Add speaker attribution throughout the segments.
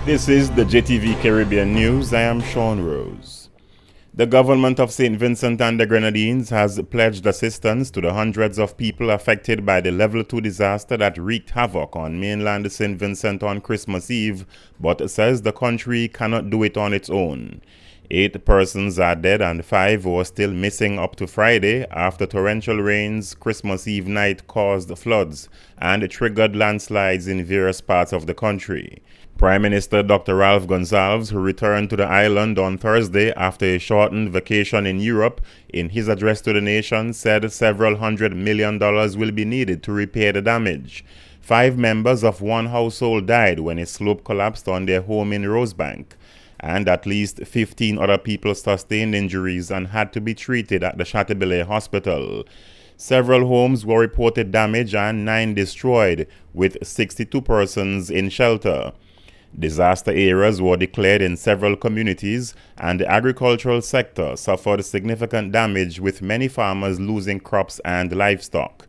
Speaker 1: This is the JTV Caribbean News. I am Sean Rose. The government of St. Vincent and the Grenadines has pledged assistance to the hundreds of people affected by the Level 2 disaster that wreaked havoc on mainland St. Vincent on Christmas Eve, but says the country cannot do it on its own. 8 persons are dead and 5 were still missing up to Friday after torrential rains Christmas Eve night caused floods and triggered landslides in various parts of the country. Prime Minister Dr. Ralph Gonsalves, who returned to the island on Thursday after a shortened vacation in Europe, in his address to the nation said several $100 million will be needed to repair the damage. 5 members of one household died when a slope collapsed on their home in Rosebank, and at least 15 other people sustained injuries and had to be treated at the Chateaubriand Hospital. Several homes were reported damaged and 9 destroyed, with 62 persons in shelter. Disaster areas were declared in several communities, and the agricultural sector suffered significant damage, with many farmers losing crops and livestock.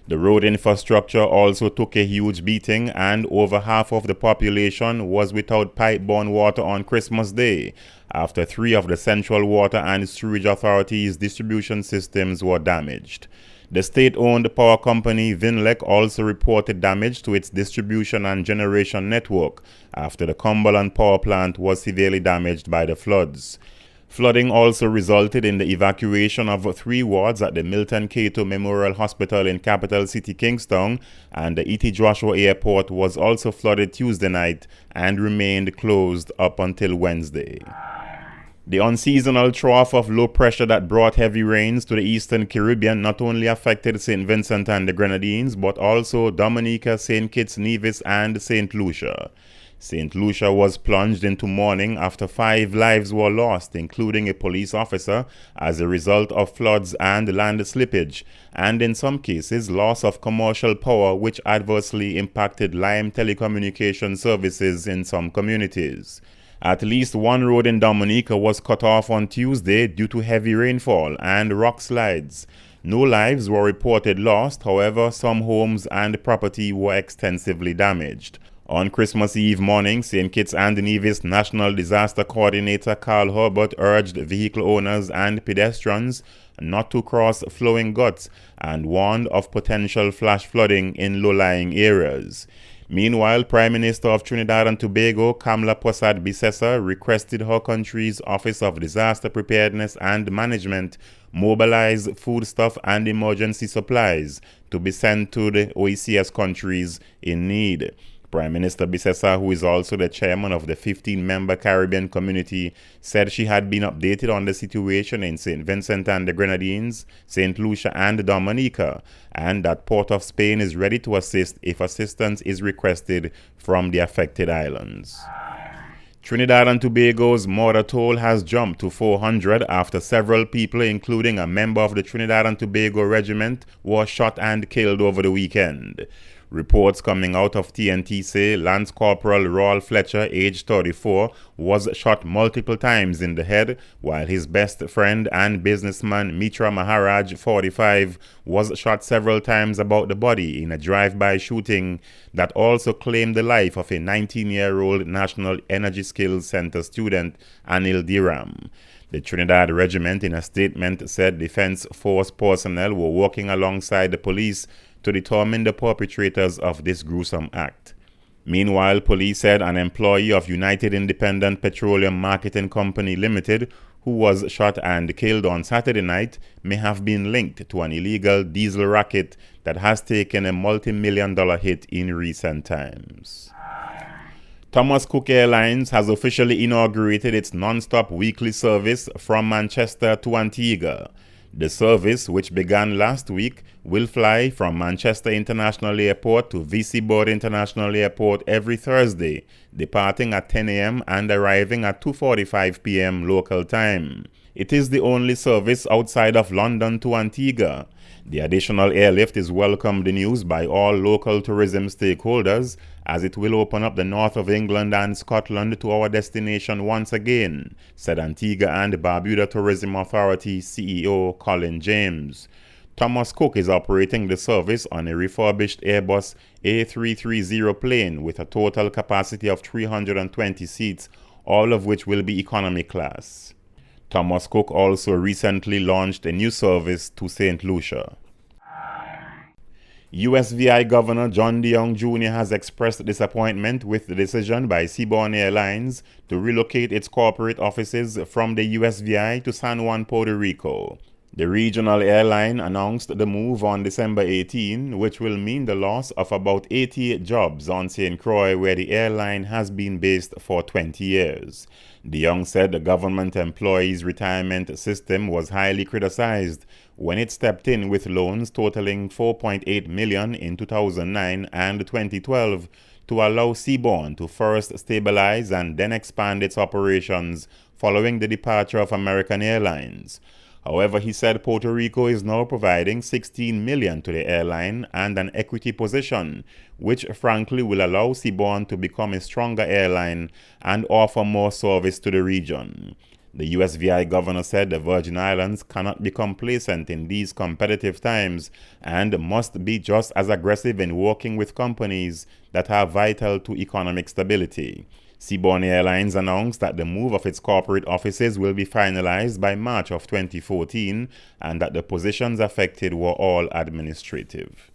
Speaker 1: The road infrastructure also took a huge beating, and over half of the population was without pipe-borne water on Christmas Day, after 3 of the Central Water and Sewerage Authority's distribution systems were damaged. The state-owned power company Vinlec also reported damage to its distribution and generation network after the Cumberland power plant was severely damaged by the floods. Flooding also resulted in the evacuation of 3 wards at the Milton Cato Memorial Hospital in capital city Kingstown, and the E.T. Joshua Airport was also flooded Tuesday night and remained closed up until Wednesday. The unseasonal trough of low pressure that brought heavy rains to the eastern Caribbean not only affected St. Vincent and the Grenadines, but also Dominica, St. Kitts, Nevis, and St. Lucia. St. Lucia was plunged into mourning after 5 lives were lost, including a police officer, as a result of floods and land slippage, and in some cases loss of commercial power, which adversely impacted Lime telecommunication services in some communities. At least 1 road in Dominica was cut off on Tuesday due to heavy rainfall and rock slides. No lives were reported lost, however, some homes and property were extensively damaged. On Christmas Eve morning, St. Kitts and Nevis National Disaster Coordinator Carl Herbert urged vehicle owners and pedestrians not to cross flowing guts and warned of potential flash flooding in low-lying areas. Meanwhile, Prime Minister of Trinidad and Tobago, Kamla Persad Bissessar, requested her country's Office of Disaster Preparedness and Management mobilize foodstuff and emergency supplies to be sent to the OECS countries in need. Prime Minister Bissessar, who is also the chairman of the 15-member Caribbean community, said she had been updated on the situation in St. Vincent and the Grenadines, St. Lucia and Dominica, and that Port of Spain is ready to assist if assistance is requested from the affected islands. Trinidad and Tobago's murder toll has jumped to 400 after several people, including a member of the Trinidad and Tobago Regiment, were shot and killed over the weekend. Reports coming out of TNT say Lance Corporal Rawl Fletcher, aged 34, was shot multiple times in the head, while his best friend and businessman Mitra Maharaj, 45, was shot several times about the body in a drive-by shooting that also claimed the life of a 19-year-old National Energy Skills Center student, Anil Diram. The Trinidad Regiment, in a statement, said Defense Force personnel were working alongside the police to determine the perpetrators of this gruesome act. Meanwhile, police said an employee of United Independent Petroleum Marketing Company Limited, who was shot and killed on Saturday night, may have been linked to an illegal diesel racket that has taken a multi-million-dollar hit in recent times. Thomas Cook Airlines has officially inaugurated its non-stop weekly service from Manchester to Antigua. The service, which began last week, will fly from Manchester International Airport to VC Board International Airport every Thursday, departing at 10 a.m. and arriving at 2:45 p.m. local time. It is the only service outside of London to Antigua. The additional airlift is welcomed news by all local tourism stakeholders, as it will open up the north of England and Scotland to our destination once again, said Antigua and Barbuda Tourism Authority CEO Colin James. Thomas Cook is operating the service on a refurbished Airbus A330 plane with a total capacity of 320 seats, all of which will be economy class. Thomas Cook also recently launched a new service to St. Lucia. USVI Governor John DeYoung Jr. has expressed disappointment with the decision by Seabourn Airlines to relocate its corporate offices from the USVI to San Juan, Puerto Rico. The regional airline announced the move on December 18, which will mean the loss of about 88 jobs on St. Croix, where the airline has been based for 20 years. DeYoung said the government employees' retirement system was highly criticized when it stepped in with loans totaling $4.8 million in 2009 and 2012 to allow Seabourn to first stabilize and then expand its operations following the departure of American Airlines. However, he said Puerto Rico is now providing $16 million to the airline and an equity position, which frankly will allow Seabourn to become a stronger airline and offer more service to the region. The USVI governor said the Virgin Islands cannot be complacent in these competitive times and must be just as aggressive in working with companies that are vital to economic stability. Seabourn Airlines announced that the move of its corporate offices will be finalized by March of 2014 and that the positions affected were all administrative.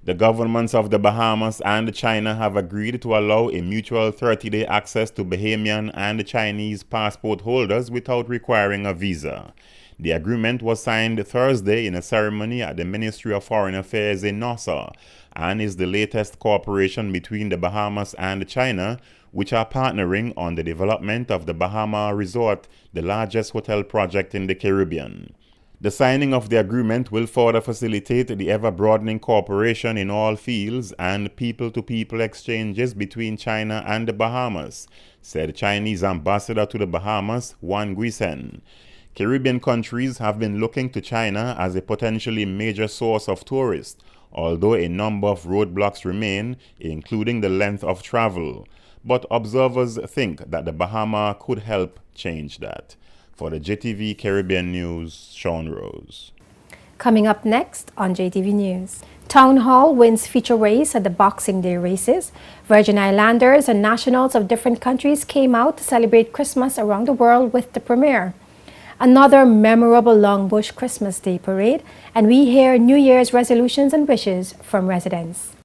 Speaker 1: The governments of the Bahamas and China have agreed to allow a mutual 30-day access to Bahamian and Chinese passport holders without requiring a visa. The agreement was signed Thursday in a ceremony at the Ministry of Foreign Affairs in Nassau and is the latest cooperation between the Bahamas and China, which are partnering on the development of the Bahama Resort, the largest hotel project in the Caribbean. The signing of the agreement will further facilitate the ever-broadening cooperation in all fields and people-to-people exchanges between China and the Bahamas, said Chinese ambassador to the Bahamas, Juan Guisen. Caribbean countries have been looking to China as a potentially major source of tourists, although a number of roadblocks remain, including the length of travel. But observers think that the Bahamas could help change that. For the JTV Caribbean News, Sean Rose.
Speaker 2: Coming up next on JTV News. Town Hall wins feature race at the Boxing Day races. Virgin Islanders and nationals of different countries came out to celebrate Christmas around the world with the premiere. Another memorable Longbush Christmas Day parade, and we hear New Year's resolutions and wishes from residents.